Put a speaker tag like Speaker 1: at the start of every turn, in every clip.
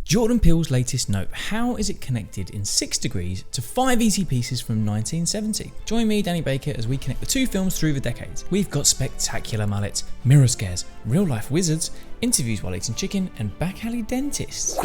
Speaker 1: Jordan Peele's latest note, how is it connected in 6 degrees to 5 easy pieces from 1970? Join me, Danny Baker, as we connect the two films through the decades. We've got spectacular mullets, mirror scares, real life wizards, interviews while eating chicken, and back alley dentists.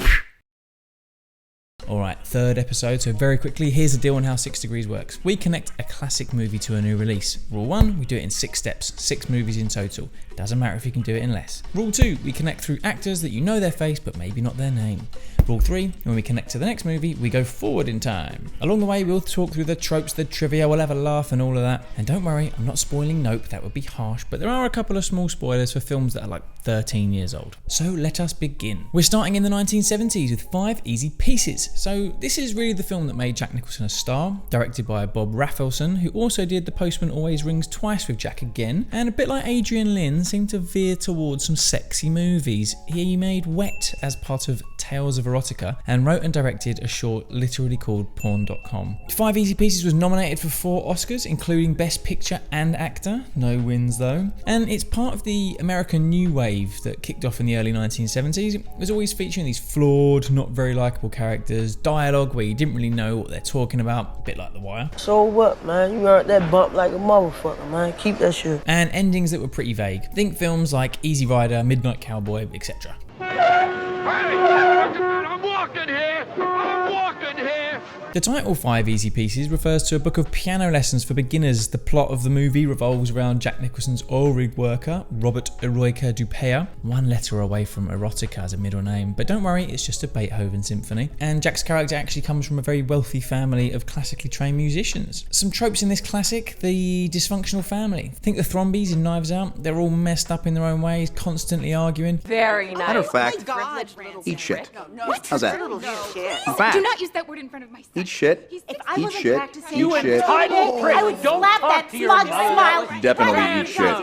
Speaker 1: Alright, third episode, so very quickly, here's the deal on how 6 degrees works. We connect a classic movie to a new release. Rule 1, we do it in 6 steps, 6 movies in total. Doesn't matter if you can do it in less. Rule 2, we connect through actors that you know their face but maybe not their name. Rule 3, when we connect to the next movie, we go forward in time. Along the way, we'll talk through the tropes, the trivia, we'll have a laugh and all of that. And don't worry, I'm not spoiling Nope, that would be harsh, but there are a couple of small spoilers for films that are like 13 years old. So let us begin. We're starting in the 1970s with 5 easy pieces. So this is really the film that made Jack Nicholson a star, directed by Bob Rafelson, who also did The Postman Always Rings Twice with Jack again, and a bit like Adrian Lyne, seemed to veer towards some sexy movies. He made Wet as part of Tales of Erotica, and wrote and directed a short literally called Porn.com. 5 Easy Pieces was nominated for 4 Oscars, including Best Picture and Actor, no wins though, and it's part of the American New Wave that kicked off in the early 1970s. It was always featuring these flawed, not very likeable characters, dialogue where you didn't really know what they're talking about, a bit like The Wire.
Speaker 2: So what, man? You earned that bump like a motherfucker, man. Keep that shit.
Speaker 1: And endings that were pretty vague. Think films like Easy Rider, Midnight Cowboy, etc.
Speaker 3: I'm walking here! I'm walking here!
Speaker 1: The title 5 Easy Pieces refers to a book of piano lessons for beginners. The plot of the movie revolves around Jack Nicholson's oil rig worker, Robert Eroica Dupea, 1 letter away from erotica as a middle name, but don't worry, it's just a Beethoven symphony. And Jack's character actually comes from a very wealthy family of classically trained musicians. Some tropes in this classic: the dysfunctional family. Think the Thrombies in Knives Out, they're all messed up in their own ways, constantly arguing.
Speaker 4: Very nice.
Speaker 5: Matter of fact,
Speaker 4: Oh my God.
Speaker 5: eat shit.
Speaker 4: What?
Speaker 5: How's that?
Speaker 4: Shit.
Speaker 5: In fact,
Speaker 6: Do not use that word in front of my son.
Speaker 5: eat shit.
Speaker 4: If I
Speaker 5: Eat
Speaker 4: wasn't
Speaker 5: shit.
Speaker 4: practicing,
Speaker 5: Eat shit.
Speaker 3: entitled prick.
Speaker 4: I would
Speaker 3: Don't
Speaker 4: slap
Speaker 3: talk
Speaker 4: that
Speaker 3: to your
Speaker 4: smug
Speaker 3: mother.
Speaker 4: smile.
Speaker 5: Definitely eat shit.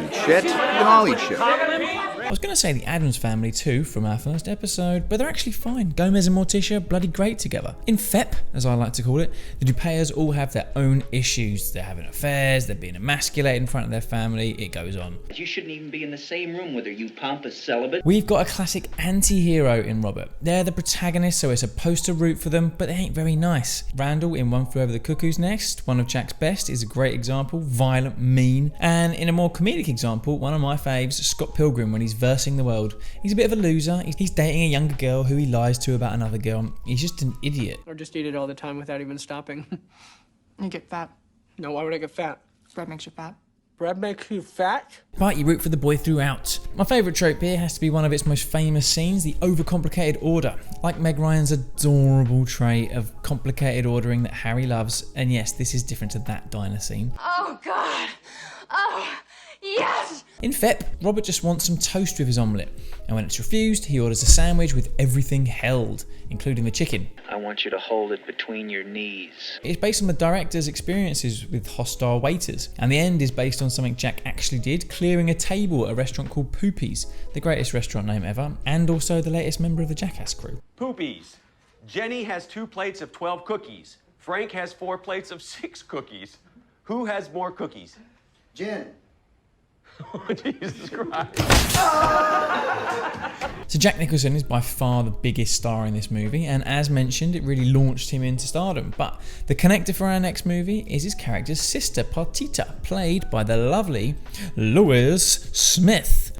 Speaker 5: Eat shit. We can all eat shit.
Speaker 1: I was going to say the Addams Family too from our first episode, but they're actually fine. Gomez and Morticia, bloody great together. In FEP, as I like to call it, the Dupeas all have their own issues. They're having affairs, they're being emasculated in front of their family, it goes on.
Speaker 7: You shouldn't even be in the same room with her, you pompous celibate.
Speaker 1: We've got a classic anti-hero in Robert. They're the protagonists, so we're supposed to root for them, but they ain't very nice. Randall in One Flew Over the Cuckoo's Nest, one of Jack's best, is a great example, violent, mean. And in a more comedic example, one of my faves, Scott Pilgrim, when he's versing the world. He's a bit of a loser, he's dating a younger girl who he lies to about another girl. He's just an idiot.
Speaker 8: Or just eat it all the time without even stopping.
Speaker 6: You get fat.
Speaker 8: No, why would I get fat?
Speaker 6: Bread makes you fat.
Speaker 8: Bread makes you fat?
Speaker 1: But you root for the boy throughout. My favourite trope here has to be one of its most famous scenes, the overcomplicated order. Like Meg Ryan's adorable trait of complicated ordering that Harry loves, and yes, this is different to that diner scene.
Speaker 6: Oh, God. Oh, yes.
Speaker 1: In FEP, Robert just wants some toast with his omelette, and when it's refused, he orders a sandwich with everything held, including the chicken.
Speaker 7: I want you to hold it between your knees.
Speaker 1: It's based on the director's experiences with hostile waiters, and the end is based on something Jack actually did, clearing a table at a restaurant called Poopy's, the greatest restaurant name ever, and also the latest member of the Jackass crew.
Speaker 9: Poopies. Jenny has 2 plates of 12 cookies. Frank has 4 plates of 6 cookies. Who has more cookies?
Speaker 5: Jen.
Speaker 9: Oh, Jesus Christ.
Speaker 1: So Jack Nicholson is by far the biggest star in this movie, and as mentioned, it really launched him into stardom. But the connector for our next movie is his character's sister, Partita, played by the lovely Lois Smith.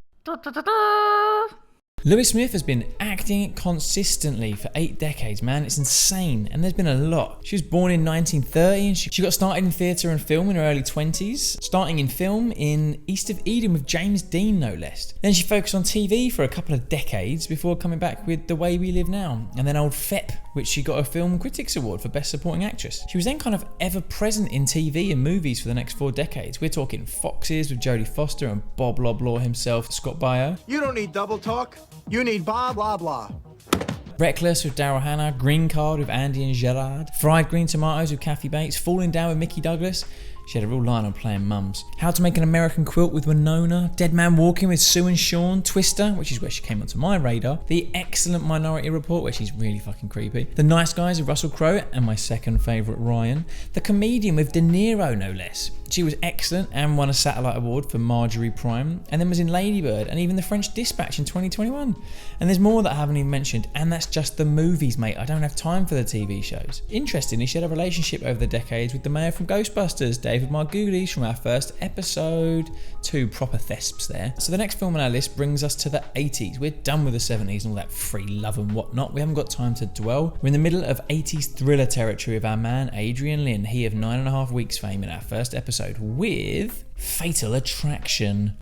Speaker 1: Lois Smith has been acting consistently for 8 decades, man. It's insane, and there's been a lot. She was born in 1930, and she got started in theatre and film in her early 20s, starting in film in East of Eden with James Dean, no less. Then she focused on TV for a couple of decades before coming back with The Way We Live Now, and then Old FEP, which she got a Film Critics Award for Best Supporting Actress. She was then kind of ever present in TV and movies for the next 4 decades. We're talking Foxes with Jodie Foster and Bob Loblaw himself, Scott Baio.
Speaker 10: You don't need double talk. You need blah, blah, blah.
Speaker 1: Reckless with Daryl Hannah, Green Card with Andy and Gerard, Fried Green Tomatoes with Kathy Bates, Falling Down with Mickey Douglas. She had a real line on playing mums. How to Make an American Quilt with Winona, Dead Man Walking with Sue and Sean, Twister, which is where she came onto my radar, the excellent Minority Report, where she's really fucking creepy, The Nice Guys with Russell Crowe, and my second favourite Ryan, The Comedian with De Niro, no less. She was excellent and won a Satellite Award for Marjorie Prime, and then was in Lady Bird and even The French Dispatch in 2021. And there's more that I haven't even mentioned, and that's just the movies, mate. I don't have time for the TV shows. Interestingly, she had a relationship over the decades with the mayor from Ghostbusters, David Margulies, from our first episode. Two proper thesps there. So the next film on our list brings us to the 80s. We're done with the 70s and all that free love and whatnot. We haven't got time to dwell. We're in the middle of 80s thriller territory with our man Adrian Lyne, he of 9.5 Weeks fame, in our first episode with Fatal Attraction.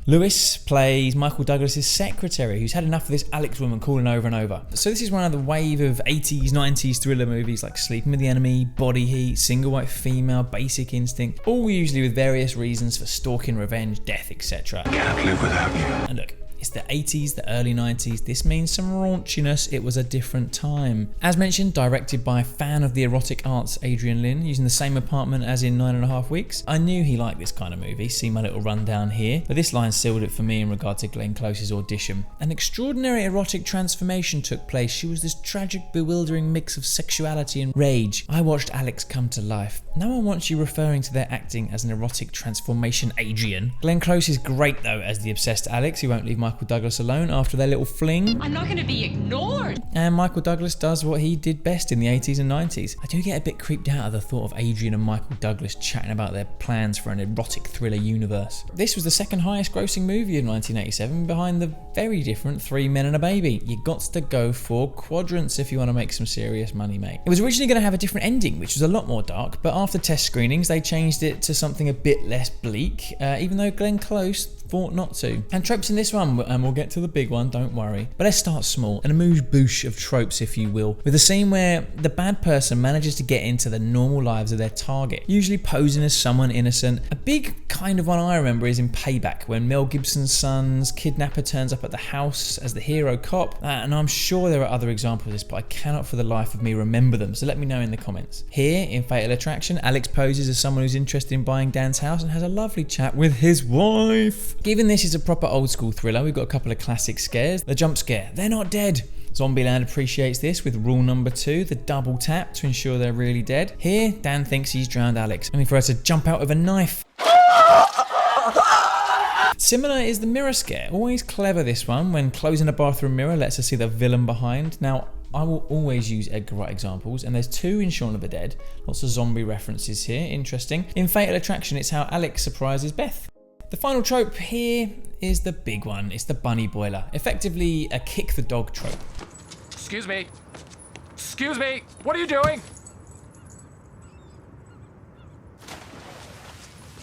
Speaker 1: Lewis plays Michael Douglas's secretary, who's had enough of this Alex woman calling over and over. So this is one of the wave of 80s, 90s thriller movies like Sleeping with the Enemy, Body Heat, Single White Female, Basic Instinct, all usually with various reasons for stalking, revenge, death, etc.
Speaker 4: Can't live without you.
Speaker 1: And look, it's the 80s, the early 90s. This means some raunchiness. It was a different time. As mentioned, directed by a fan of the erotic arts, Adrian Lyne, using the same apartment as in 9.5 Weeks. I knew he liked this kind of movie. See my little rundown here. But this line sealed it for me in regard to Glenn Close's audition. An extraordinary erotic transformation took place. She was this tragic, bewildering mix of sexuality and rage. I watched Alex come to life. No one wants you referring to their acting as an erotic transformation, Adrian. Glenn Close is great though as the obsessed Alex. He won't leave Michael Douglas alone after their little fling.
Speaker 6: I'm not going to be ignored.
Speaker 1: And Michael Douglas does what he did best in the 80s and 90s. I do get a bit creeped out of the thought of Adrian and Michael Douglas chatting about their plans for an erotic thriller universe. This was the second highest grossing movie of 1987, behind the very different Three Men and a Baby. You got to go for quadrants if you want to make some serious money, mate. It was originally going to have a different ending, which was a lot more dark, but after test screenings they changed it to something a bit less bleak, even though Glenn Close thought not to. And tropes in this one, and we'll get to the big one, don't worry. But let's start small, an amuse-bouche of tropes, if you will, with a scene where the bad person manages to get into the normal lives of their target, usually posing as someone innocent. A big kind of one I remember is in Payback, when Mel Gibson's son's kidnapper turns up at the house as the hero cop, and I'm sure there are other examples of this, but I cannot for the life of me remember them, so let me know in the comments. Here, in Fatal Attraction, Alex poses as someone who's interested in buying Dan's house and has a lovely chat with his wife. Given this is a proper old school thriller, we've got a couple of classic scares. The jump scare, they're not dead. Zombieland appreciates this with rule number 2, the double tap to ensure they're really dead. Here, Dan thinks he's drowned Alex, only for her to jump out with a knife. Similar is the mirror scare, always clever this one, when closing a bathroom mirror lets us see the villain behind. Now, I will always use Edgar Wright examples, and there's 2 in Shaun of the Dead. Lots of zombie references here, interesting. In Fatal Attraction, it's how Alex surprises Beth. The final trope here is the big one. It's the bunny boiler, effectively a kick the dog trope.
Speaker 3: Excuse me. Excuse me. What are you doing?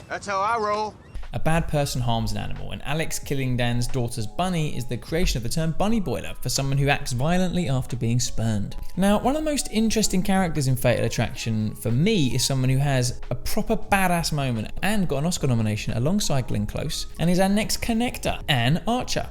Speaker 10: That's how I roll.
Speaker 1: A bad person harms an animal, and Alex killing Dan's daughter's bunny is the creation of the term bunny boiler for someone who acts violently after being spurned. Now, one of the most interesting characters in Fatal Attraction for me is someone who has a proper badass moment and got an Oscar nomination alongside Glenn Close, and is our next connector, Anne Archer.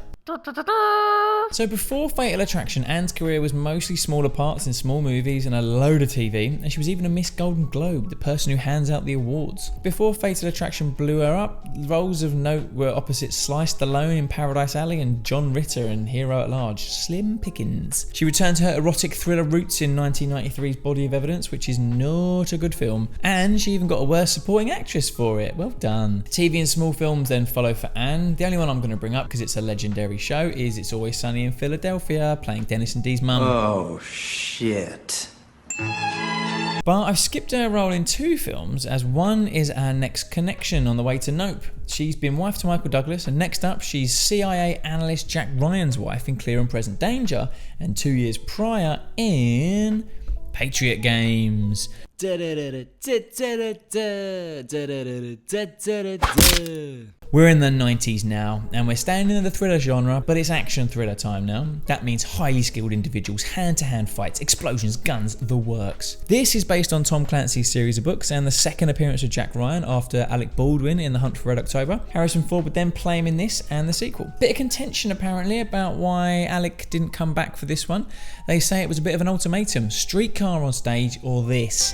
Speaker 1: So before Fatal Attraction, Anne's career was mostly smaller parts in small movies and a load of TV, and she was even a Miss Golden Globe, the person who hands out the awards. Before Fatal Attraction blew her up, roles of note were opposite Sly Stallone in Paradise Alley and John Ritter in Hero at Large, slim pickings. She returned to her erotic thriller roots in 1993's Body of Evidence, which is not a good film, and she even got a worst supporting actress for it. Well done. TV and small films then follow for Anne. The only one I'm going to bring up because it's a legendary show is It's Always Sunny in Philadelphia, playing Dennis and Dee's mum.
Speaker 5: Oh, shit.
Speaker 1: But I've skipped her role in 2 films, as one is our next connection on the way to Nope. She's been wife to Michael Douglas, and next up she's CIA analyst Jack Ryan's wife in Clear and Present Danger, and 2 years prior in Patriot Games. We're in the 90s now, and we're staying in the thriller genre, but it's action thriller time now. That means highly skilled individuals, hand-to-hand fights, explosions, guns, the works. This is based on Tom Clancy's series of books and the second appearance of Jack Ryan after Alec Baldwin in The Hunt for Red October. Harrison Ford would then play him in this and the sequel. Bit of contention apparently about why Alec didn't come back for this one. They say it was a bit of an ultimatum: streetcar on stage or this.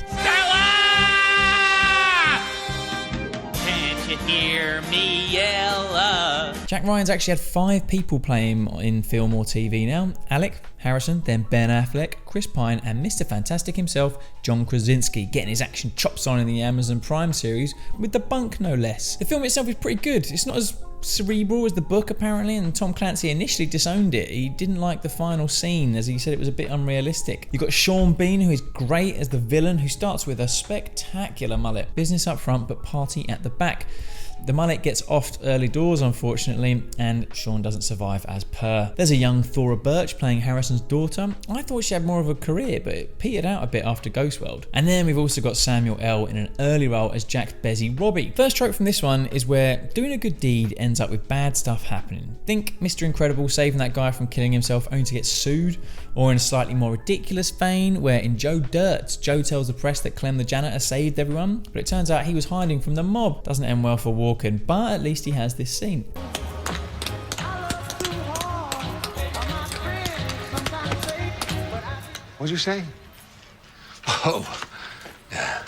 Speaker 4: Can't you hear me yell?
Speaker 1: Jack Ryan's actually had 5 people play him in film or TV now. Alec, Harrison, then Ben Affleck, Chris Pine, and Mr. Fantastic himself, John Krasinski, getting his action chops on in the Amazon Prime series with The Bunk no less. The film itself is pretty good. It's not as cerebral as the book apparently, and Tom Clancy initially disowned it. He didn't like the final scene as he said it was a bit unrealistic. You've got Sean Bean, who is great as the villain, who starts with a spectacular mullet. Business up front but party at the back. The mullet gets offed early doors, unfortunately, and Sean doesn't survive as per. There's a young Thora Birch playing Harrison's daughter. I thought she had more of a career, but it petered out a bit after Ghost World. And then we've also got Samuel L. in an early role as Jack's Bezzy Robbie. First trope from this one is where doing a good deed ends up with bad stuff happening. Think Mr. Incredible saving that guy from killing himself only to get sued, or in a slightly more ridiculous vein, where in Joe Dirt, Joe tells the press that Clem the janitor saved everyone, but it turns out he was hiding from the mob. Doesn't end well for Walken, but at least he has this scene.
Speaker 11: What'd you say? Oh, yeah.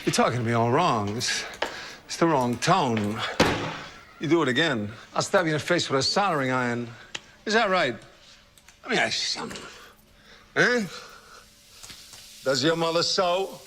Speaker 11: You're talking to me all wrong. It's the wrong tone. You do it again, I'll stab you in the face with a soldering iron. Is that right? Let me ask you something. Eh? Does your mother sew?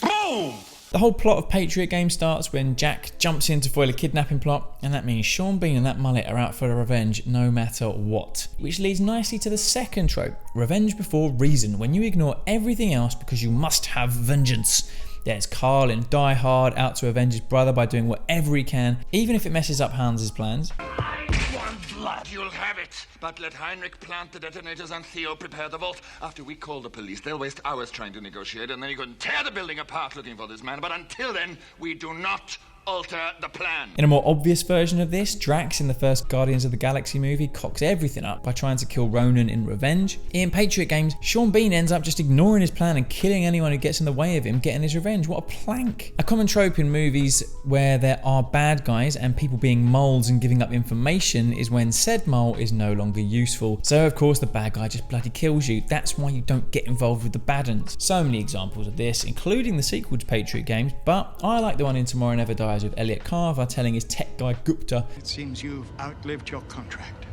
Speaker 11: Boom!
Speaker 1: The whole plot of Patriot Games starts when Jack jumps in to foil a kidnapping plot, and that means Sean Bean and that mullet are out for revenge no matter what. Which leads nicely to the second trope, revenge before reason, when you ignore everything else because you must have vengeance. There's Carl in Die Hard out to avenge his brother by doing whatever he can, even if it messes up Hans's plans.
Speaker 4: One blood, you'll have it. But let Heinrich plant the detonators and Theo prepare the vault. After we call the police, they'll waste hours trying to negotiate, and then you can tear the building apart looking for this man. But until then, we do not alter the plan.
Speaker 1: In a more obvious version of this, Drax in the first Guardians of the Galaxy movie cocks everything up by trying to kill Ronan in revenge. In Patriot Games, Sean Bean ends up just ignoring his plan and killing anyone who gets in the way of him getting his revenge. What a plank. A common trope in movies where there are bad guys and people being moles and giving up information is when said mole is no longer useful. So of course the bad guy just bloody kills you. That's why you don't get involved with the bad uns. So many examples of this, including the sequel to Patriot Games, but I like the one in Tomorrow Never Dies with Elliot Carver telling his tech guy Gupta,
Speaker 10: It seems you've outlived your contract.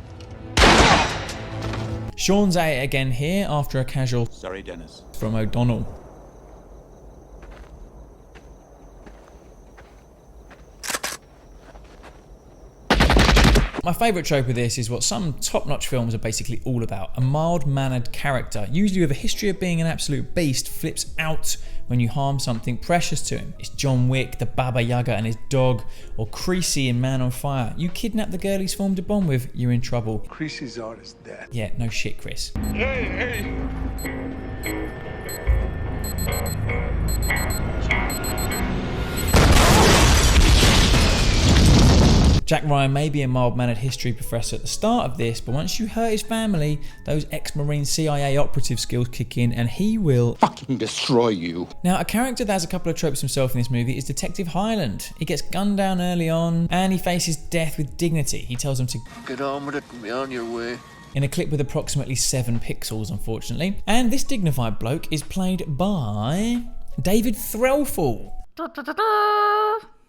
Speaker 1: Sean's at it again here after a casual
Speaker 4: Sorry, Dennis.
Speaker 1: from O'Donnell. My favourite trope of this is what some top-notch films are basically all about. A mild-mannered character, usually with a history of being an absolute beast, flips out when you harm something precious to him. It's John Wick, the Baba Yaga and his dog, or Creasy in Man on Fire. You kidnap the girl he's formed a bond with, you're in trouble.
Speaker 11: Creasy's art is dead.
Speaker 1: Yeah, no shit, Chris.
Speaker 4: Hey!
Speaker 1: Jack Ryan may be a mild-mannered history professor at the start of this, but once you hurt his family, those ex-Marine CIA operative skills kick in and he will
Speaker 4: Fucking destroy you.
Speaker 1: Now, a character that has a couple of tropes himself in this movie is Detective Hyland. He gets gunned down early on and he faces death with dignity. He tells him to
Speaker 4: Get on with it and be on your way.
Speaker 1: in a clip with approximately 7 pixels, unfortunately. And this dignified bloke is played by David Threlfall.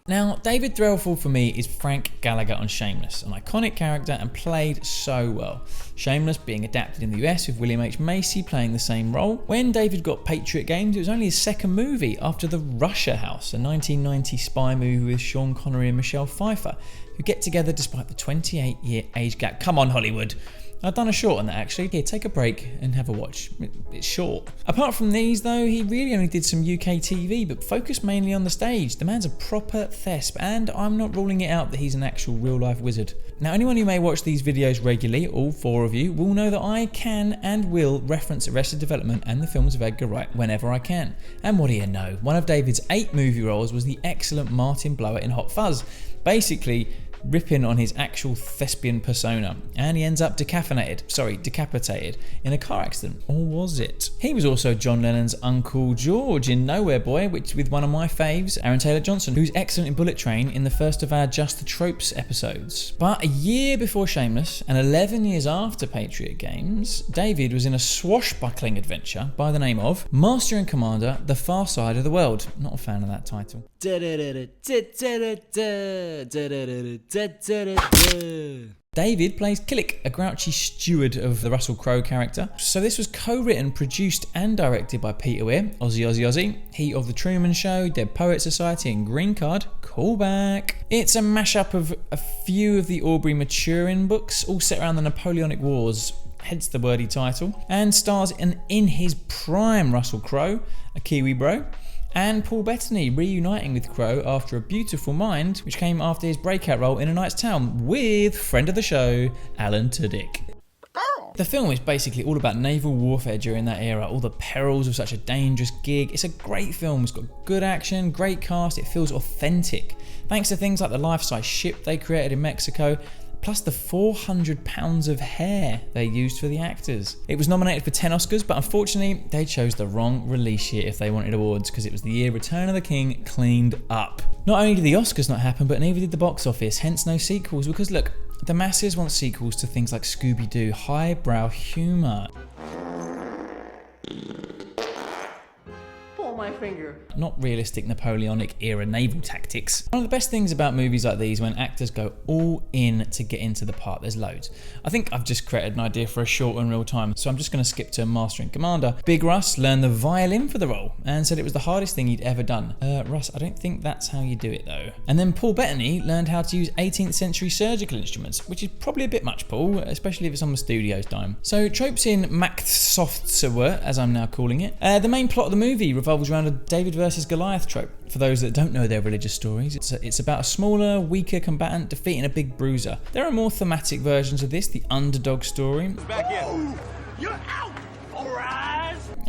Speaker 1: Now, David Threlfall for me is Frank Gallagher on Shameless, an iconic character and played so well. Shameless being adapted in the US with William H. Macy playing the same role. When David got Patriot Games, it was only his second movie after The Russia House, a 1990 spy movie with Sean Connery and Michelle Pfeiffer, who get together despite the 28-year age gap. Come on, Hollywood. I've done a short on that actually. Here, take a break and have a watch. It's short. Apart from these though, he really only did some UK TV, but focused mainly on the stage. The man's a proper thesp, and I'm not ruling it out that he's an actual real life wizard. Now, anyone who may watch these videos regularly, all 4 of you, will know that I can and will reference Arrested Development and the films of Edgar Wright whenever I can. And what do you know? One of David's 8 movie roles was the excellent Martin Blower in Hot Fuzz. Basically, ripping on his actual thespian persona, and he ends up decapitated in a car accident. Or was it? He was also John Lennon's Uncle George in Nowhere Boy, which with one of my faves, Aaron Taylor-Johnson, who's excellent in Bullet Train in the first of our Just the Tropes episodes. But a year before Shameless, and 11 years after Patriot Games, David was in a swashbuckling adventure by the name of Master and Commander, The Far Side of the World. Not a fan of that title. David plays Killick, a grouchy steward of the Russell Crowe character. So this was co-written, produced and directed by Peter Weir, Ozzy, he of The Truman Show, Dead Poets Society and Green Card. Callback. It's a mashup of a few of the Aubrey Maturin books, all set around the Napoleonic Wars, hence the wordy title, and stars in his prime Russell Crowe, a Kiwi bro, and Paul Bettany reuniting with Crowe after A Beautiful Mind, which came after his breakout role in A Knight's Town with friend of the show, Alan Tudyk. The film is basically all about naval warfare during that era, all the perils of such a dangerous gig. It's a great film, it's got good action, great cast, it feels authentic. Thanks to things like the life-size ship they created in Mexico, plus the 400 pounds of hair they used for the actors. It was nominated for 10 Oscars, but unfortunately they chose the wrong release year if they wanted awards, because it was the year Return of the King cleaned up. Not only did the Oscars not happen, but neither did the box office, hence no sequels, because look, the masses want sequels to things like Scooby-Doo, highbrow humour.
Speaker 8: My finger.
Speaker 1: Not realistic Napoleonic era naval tactics. One of the best things about movies like these when actors go all in to get into the part. There's loads. I think I've just created an idea for a short in real time, so I'm just going to skip to Master and Commander. Big Russ learned the violin for the role and said it was the hardest thing he'd ever done. Russ, I don't think that's how you do it though. And then Paul Bettany learned how to use 18th century surgical instruments, which is probably a bit much, Paul, especially if it's on the studio's dime. So Tropes in Machtsoftswer, as I'm now calling it. The main plot of the movie revolves around a David versus Goliath trope. For those that don't know their religious stories, it's about a smaller, weaker combatant defeating a big bruiser. There are more thematic versions of this, the underdog story.
Speaker 9: Back in.
Speaker 10: You're out!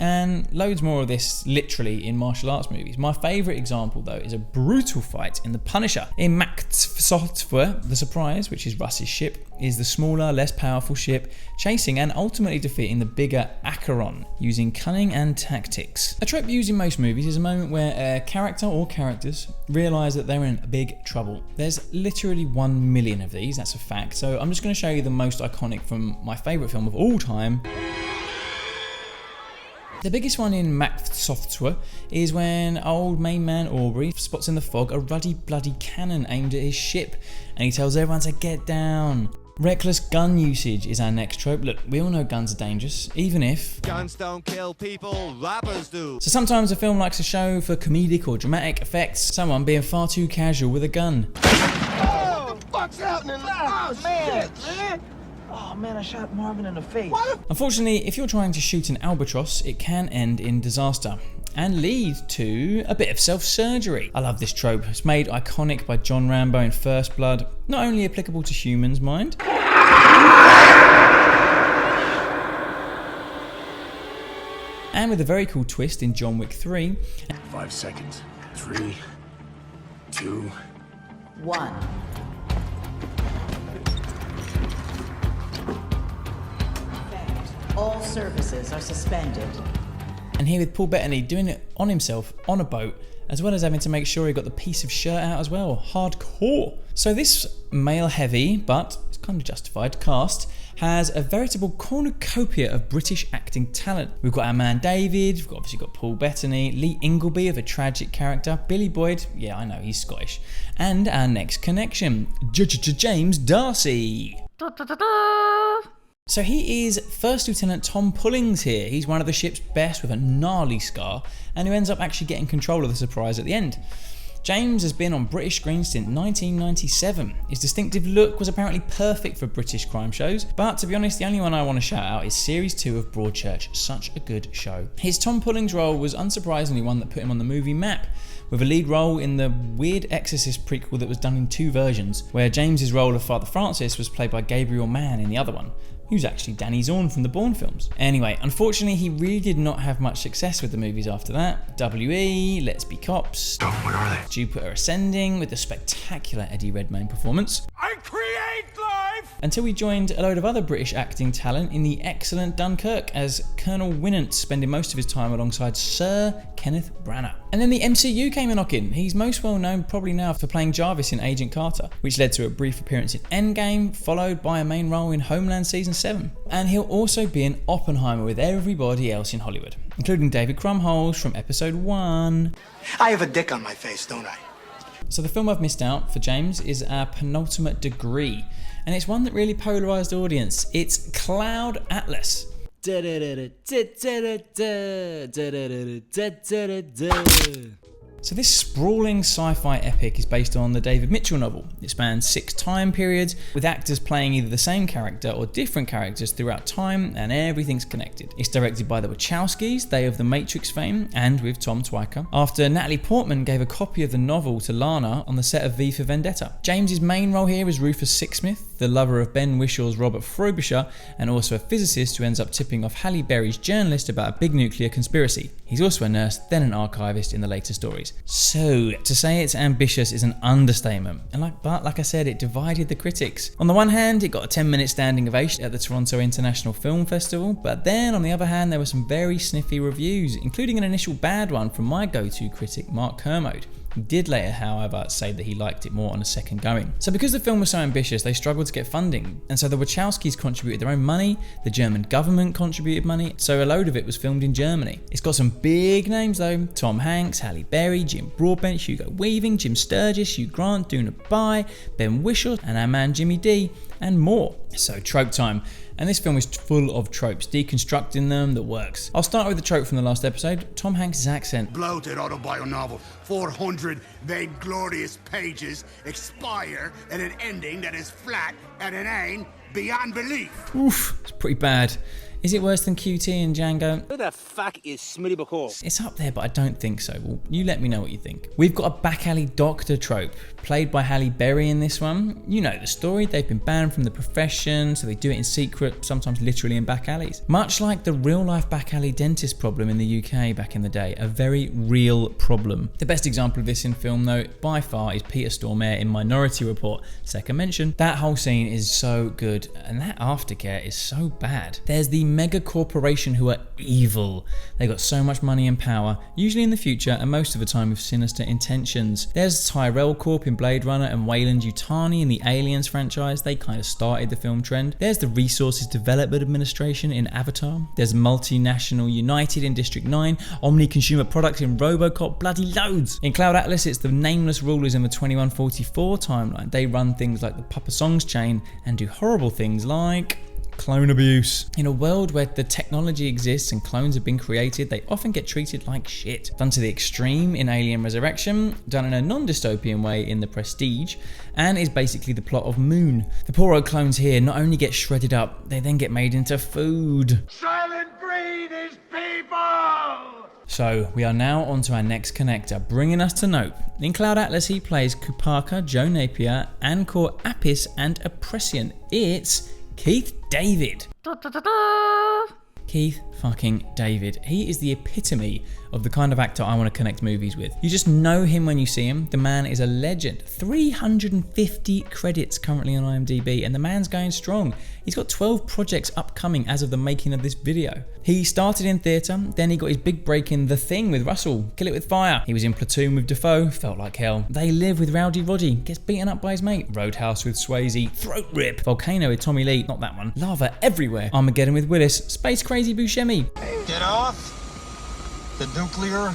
Speaker 1: And loads more of this literally in martial arts movies. My favourite example though is a brutal fight in The Punisher. In Machtsoftswer, the Surprise, which is Russ's ship, is the smaller, less powerful ship chasing and ultimately defeating the bigger Acheron using cunning and tactics. A trope used in most movies is a moment where a character or characters realise that they're in big trouble. There's literally 1 million of these, that's a fact, so I'm just going to show you the most iconic from my favourite film of all time. The biggest one in Machtsoftswer is when old main man Aubrey spots in the fog a ruddy bloody cannon aimed at his ship, and he tells everyone to get down. Reckless gun usage is our next trope. Look, we all know guns are dangerous, even if
Speaker 12: guns don't kill people, rappers do.
Speaker 1: So sometimes a film likes to show for comedic or dramatic effects someone being far too casual with a gun.
Speaker 2: Oh, what's happening? Oh, man, man. Oh man, I shot Marvin in the face. What?
Speaker 1: Unfortunately, if you're trying to shoot an albatross, it can end in disaster and lead to a bit of self-surgery. I love this trope. It's made iconic by John Rambo in First Blood, not only applicable to humans, mind. And with a very cool twist in John Wick 3.
Speaker 10: 5 seconds. 3, 2,
Speaker 13: 1. All services are suspended.
Speaker 1: And here with Paul Bettany doing it on himself, on a boat, as well as having to make sure he got the piece of shirt out as well. Hardcore. So this male-heavy, but it's kind of justified, cast has a veritable cornucopia of British acting talent. We've got our man David, we've obviously got Paul Bettany, Lee Ingleby of a tragic character, Billy Boyd, yeah I know, he's Scottish, and our next connection, James Darcy. So he is First Lieutenant Tom Pullings here. He's one of the ship's best with a gnarly scar and who ends up actually getting control of the Surprise at the end. James has been on British screens since 1997. His distinctive look was apparently perfect for British crime shows, but to be honest, the only one I want to shout out is Series 2 of Broadchurch, such a good show. His Tom Pullings role was unsurprisingly one that put him on the movie map, with a lead role in the weird Exorcist prequel that was done in 2 versions, where James's role of Father Francis was played by Gabriel Mann in the other one, who's actually Danny Zorn from the Bourne films. Anyway, unfortunately he really did not have much success with the movies after that. W.E., Let's Be Cops,
Speaker 10: What are they?
Speaker 1: Jupiter Ascending with the spectacular Eddie Redmayne performance.
Speaker 10: I create life!
Speaker 1: Until we joined a load of other British acting talent in the excellent Dunkirk as Colonel Winnant, spending most of his time alongside Sir Kenneth Branagh. And then the MCU came a-knocking. He's most well known probably now for playing Jarvis in Agent Carter, which led to a brief appearance in Endgame, followed by a main role in Homeland Season 7. And he'll also be in Oppenheimer with everybody else in Hollywood, including David Krumholtz from Episode 1.
Speaker 2: I have a dick on my face, don't I?
Speaker 1: So the film I've missed out for James is our penultimate degree, and it's one that really polarised the audience. It's Cloud Atlas. So this sprawling sci-fi epic is based on the David Mitchell novel. It spans 6 time periods, with actors playing either the same character or different characters throughout time, and everything's connected. It's directed by the Wachowskis, they of the Matrix fame, and with Tom Twyker, after Natalie Portman gave a copy of the novel to Lana on the set of V for Vendetta. James's main role here is Rufus Sixsmith, the lover of Ben Wishaw's Robert Frobisher, and also a physicist who ends up tipping off Halle Berry's journalist about a big nuclear conspiracy. He's also a nurse, then an archivist in the later stories. So, to say it's ambitious is an understatement, but like I said, it divided the critics. On the one hand, it got a 10-minute standing ovation at the Toronto International Film Festival, but then on the other hand, there were some very sniffy reviews, including an initial bad one from my go-to critic, Mark Kermode. He did later, however, say that he liked it more on a second going. So because the film was so ambitious, they struggled to get funding, and so the Wachowskis contributed their own money, the German government contributed money, so a load of it was filmed in Germany. It's got some big names though: Tom Hanks, Halle Berry, Jim Broadbent, Hugo Weaving, Jim Sturgis, Hugh Grant, Doona Bai, Ben Whishaw, and our man Jimmy D, and more. So trope time. And this film is full of tropes, deconstructing them, that works. I'll start with the trope from the last episode, Tom Hanks' accent.
Speaker 10: Bloated autobiography novel, 400 vainglorious pages, expire at an ending that is flat and inane beyond belief.
Speaker 1: Oof, it's pretty bad. Is it worse than QT and Django?
Speaker 14: Who the fuck is Smitty McCall?
Speaker 1: It's up there, but I don't think so. Well, you let me know what you think. We've got a back alley doctor trope, played by Halle Berry in this one. You know the story, they've been banned from the profession, so they do it in secret, sometimes literally in back alleys. Much like the real life back alley dentist problem in the UK back in the day, a very real problem. The best example of this in film though, by far, is Peter Stormare in Minority Report, second mention. That whole scene is so good, and that aftercare is so bad. There's the mega corporation who are evil. They got so much money and power, usually in the future and most of the time with sinister intentions. There's Tyrell Corp in Blade Runner and Wayland Yutani in the Aliens franchise. They kind of started the film trend. There's the Resources Development Administration in Avatar. There's Multinational United in District 9. Omni Consumer Products in Robocop. Bloody loads. In Cloud Atlas, it's the nameless rulers in the 2144 timeline. They run things like the Papa Songs chain and do horrible things like clone abuse. In a world where the technology exists and clones have been created, they often get treated like shit. Done to the extreme in Alien Resurrection, done in a non-dystopian way in The Prestige, and is basically the plot of Moon. The poor old clones here not only get shredded up, they then get made into food.
Speaker 10: Silent breed is people!
Speaker 1: So we are now on to our next connector, bringing us to Nope. In Cloud Atlas he plays Kupaka, Joe Napier, Ancor Apis, and Oppression. It's Keith David. Keith fucking David. He is the epitome of the kind of actor I want to connect movies with. You just know him when you see him. The man is a legend. 350 credits currently on IMDb, and the man's going strong. He's got 12 projects upcoming as of the making of this video. He started in theatre, then he got his big break in The Thing with Russell, Kill It With Fire. He was in Platoon with Dafoe, felt like hell. They Live with Rowdy Roddy, gets beaten up by his mate. Roadhouse with Swayze, Throat Rip. Volcano with Tommy Lee, not that one. Lava Everywhere. Armageddon with Willis, Space Crazy Buscemi.
Speaker 15: Get off the nuclear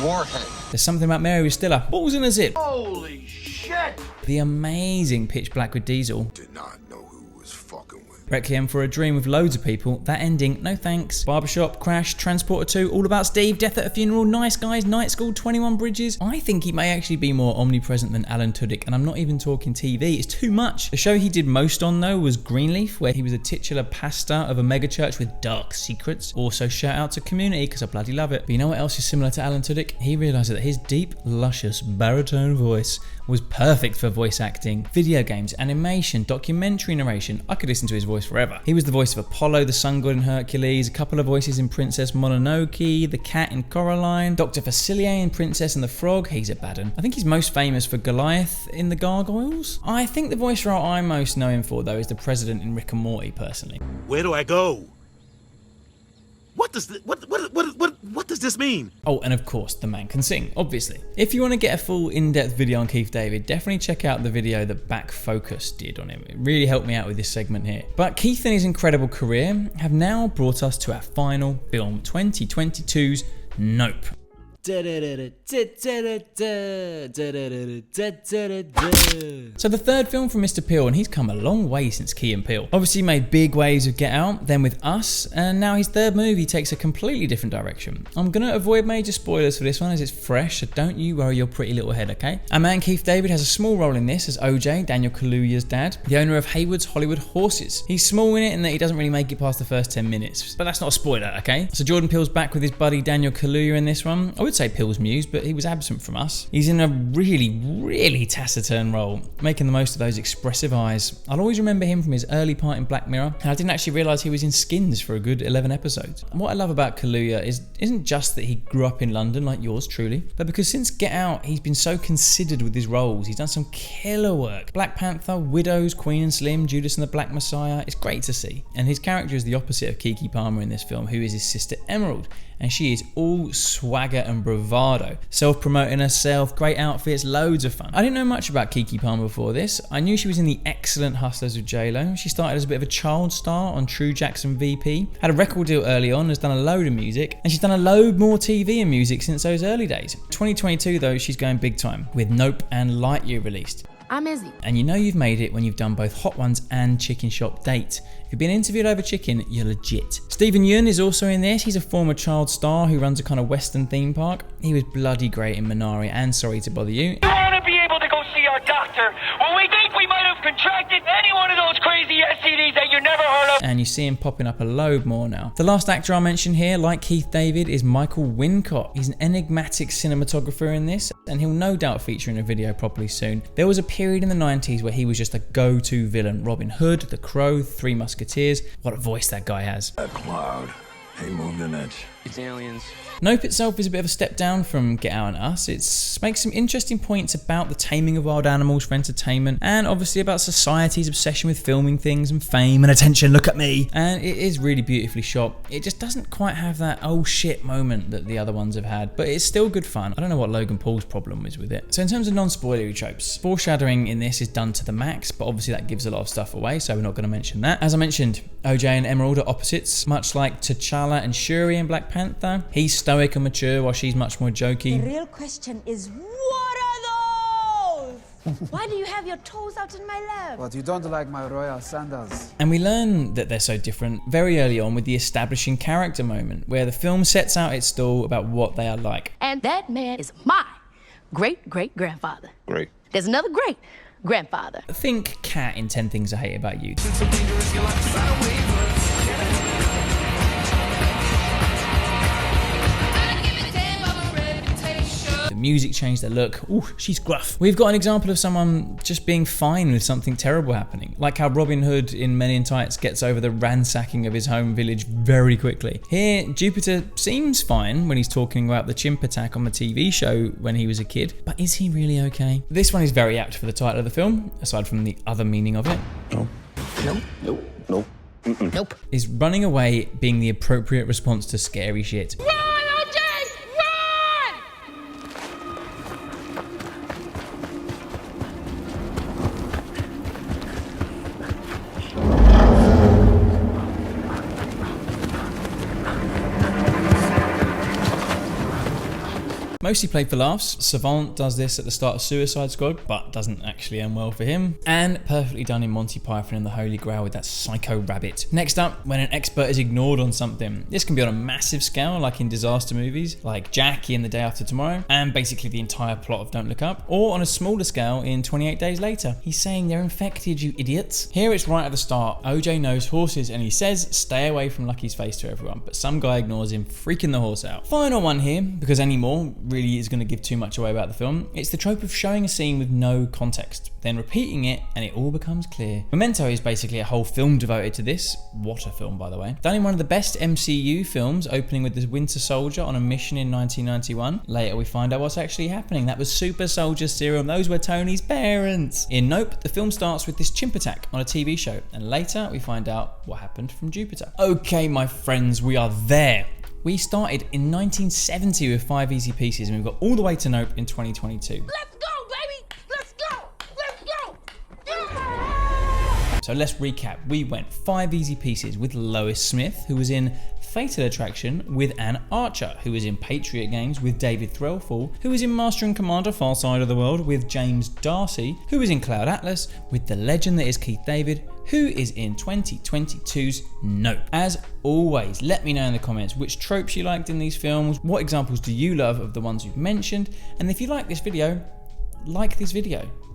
Speaker 15: warhead.
Speaker 1: There's Something About Mary with Stiller, Balls in a Zip.
Speaker 15: Holy shit!
Speaker 1: The amazing Pitch Black with Diesel.
Speaker 10: Did not know who was fucking with.
Speaker 1: Requiem for a Dream with loads of people, that ending, no thanks. Barbershop, Crash, Transporter 2, All About Steve, Death at a Funeral, Nice Guys, Night School, 21 Bridges. I think he may actually be more omnipresent than Alan Tudyk, and I'm not even talking TV, it's too much. The show he did most on though was Greenleaf, where he was a titular pastor of a megachurch with dark secrets. Also shout out to Community, because I bloody love it. But you know what else is similar to Alan Tudyk? He realised that his deep, luscious baritone voice was perfect for voice acting, video games, animation, documentary narration. I could listen to his voice forever. He was the voice of Apollo, the sun god in Hercules, a couple of voices in Princess Mononoke, the cat in Coraline, Dr. Facilier in Princess and the Frog. He's a bad un. I think he's most famous for Goliath in the Gargoyles. I think the voice role I most know him for though is the president in Rick and Morty personally.
Speaker 16: Where do I go? What does this mean?
Speaker 1: Oh, and of course, the man can sing, obviously. If you want to get a full in-depth video on Keith David, definitely check out the video that Back Focus did on him. It really helped me out with this segment here. But Keith and his incredible career have now brought us to our final film, 2022's Nope. So the third film from Mr. Peele, and he's come a long way since Key and Peele. Obviously made big waves with Get Out, then with Us, and now his third movie takes a completely different direction. I'm gonna avoid major spoilers for this one as it's fresh, so don't you worry your pretty little head, okay? Our man Keith David has a small role in this as OJ, Daniel Kaluuya's dad, the owner of Hayward's Hollywood Horses. He's small in it in that he doesn't really make it past the first 10 minutes, but that's not a spoiler, okay? So Jordan Peele's back with his buddy Daniel Kaluuya in this one. I would say Peele's muse, but he was absent from Us. He's in a really taciturn role, making the most of those expressive eyes. I'll always remember him from his early part in Black Mirror, and I didn't actually realise he was in Skins for a good 11 episodes. And what I love about Kaluuya isn't just that he grew up in London like yours truly, but because since Get Out, he's been so considered with his roles. He's done some killer work. Black Panther, Widows, Queen and Slim, Judas and the Black Messiah. It's great to see. And his character is the opposite of Keke Palmer in this film, who is his sister Emerald. And she is all swagger and bravado, self-promoting herself, great outfits, loads of fun. I didn't know much about Keke Palmer before this. I knew she was in the excellent Hustlers with J-Lo. She started as a bit of a child star on True Jackson VP, had a record deal early on, has done a load of music, and she's done a load more TV and music since those early days. 2022 though, she's going big time, with Nope and Lightyear released.
Speaker 17: I'm Izzy.
Speaker 1: And you know you've made it when you've done both Hot Ones and Chicken Shop Date. If you've been interviewed over chicken, you're legit. Stephen Yeun is also in this. He's a former child star who runs a kind of Western theme park. He was bloody great in Minari and Sorry to Bother You.
Speaker 18: We want to be able to go see our doctor when we think we might have contracted any one of those crazy STDs that you never heard of.
Speaker 1: And you see him popping up a load more now. The last actor I'll mention here, like Keith David, is Michael Wincott. He's an enigmatic cinematographer in this, and he'll no doubt feature in a video properly soon. There was a period in the 90s where he was just a go-to villain. Robin Hood, The Crow, Three Musketeers. What a voice that guy has.
Speaker 19: That cloud, he moved an inch.
Speaker 18: It's aliens.
Speaker 1: Nope itself is a bit of a step down from Get Out and Us. It makes some interesting points about the taming of wild animals for entertainment, and obviously about society's obsession with filming things and fame and attention, look at me. And it is really beautifully shot. It just doesn't quite have that oh shit moment that the other ones have had, but it's still good fun. I don't know what Logan Paul's problem is with it. So in terms of non-spoilery tropes, foreshadowing in this is done to the max, but obviously that gives a lot of stuff away, so we're not going to mention that. As I mentioned, OJ and Emerald are opposites, much like T'Challa and Shuri in Black Panther. He's stoic and mature while she's much more jokey.
Speaker 20: The real question is, what are those? Why do you have your toes out in my lap?
Speaker 21: But you don't like my royal sandals.
Speaker 1: And we learn that they're so different very early on with the establishing character moment, where the film sets out its stall about what they are like.
Speaker 17: And that man is my great-great-grandfather.
Speaker 19: Great.
Speaker 17: There's another great-grandfather.
Speaker 1: Think Kat in 10 Things I Hate About You. Music changed their look. Ooh, she's gruff. We've got an example of someone just being fine with something terrible happening, like how Robin Hood in Men in Tights gets over the ransacking of his home village very quickly. Here, Jupiter seems fine when he's talking about the chimp attack on the TV show when he was a kid, but is he really okay? This one is very apt for the title of the film, aside from the other meaning of it.
Speaker 19: Nope.
Speaker 1: Is running away being the appropriate response to scary shit. Mostly played for laughs. Savant does this at the start of Suicide Squad, but doesn't actually end well for him. And perfectly done in Monty Python and the Holy Grail with that psycho rabbit. Next up, when an expert is ignored on something. This can be on a massive scale, like in disaster movies, like Jackie and The Day After Tomorrow, and basically the entire plot of Don't Look Up, or on a smaller scale in 28 Days Later. He's saying they're infected, you idiots. Here it's right at the start. OJ knows horses and he says, stay away from Lucky's face to everyone, but some guy ignores him, freaking the horse out. Final one here, because any more really is going to give too much away about the film. It's the trope of showing a scene with no context, then repeating it and it all becomes clear. Memento is basically a whole film devoted to this. What a film, by the way. Done in one of the best MCU films, opening with the Winter Soldier on a mission in 1991. Later we find out what's actually happening. That was Super Soldier Serum. Those were Tony's parents. In Nope, the film starts with this chimp attack on a TV show, and later we find out what happened from Jupiter. Okay, my friends, we are there. We started in 1970 with 5 easy pieces, and we've got all the way to Nope in 2022.
Speaker 20: Let's go, baby! Let's go! Let's go!
Speaker 1: So let's recap. We went 5 easy pieces with Lois Smith, who was in Fatal Attraction with Anne Archer, who was in Patriot Games with David Threlfall, who was in Master and Commander Far Side of the World with James Darcy, who was in Cloud Atlas with the legend that is Keith David, who is in 2022's Nope. As always, let me know in the comments which tropes you liked in these films, what examples do you love of the ones we've mentioned, and if you like this video,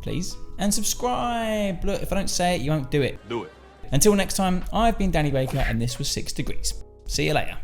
Speaker 1: please, and subscribe. Look, if I don't say it, you won't do it.
Speaker 16: Do it.
Speaker 1: Until next time, I've been Danny Baker and this was 6 Degrees. See you later.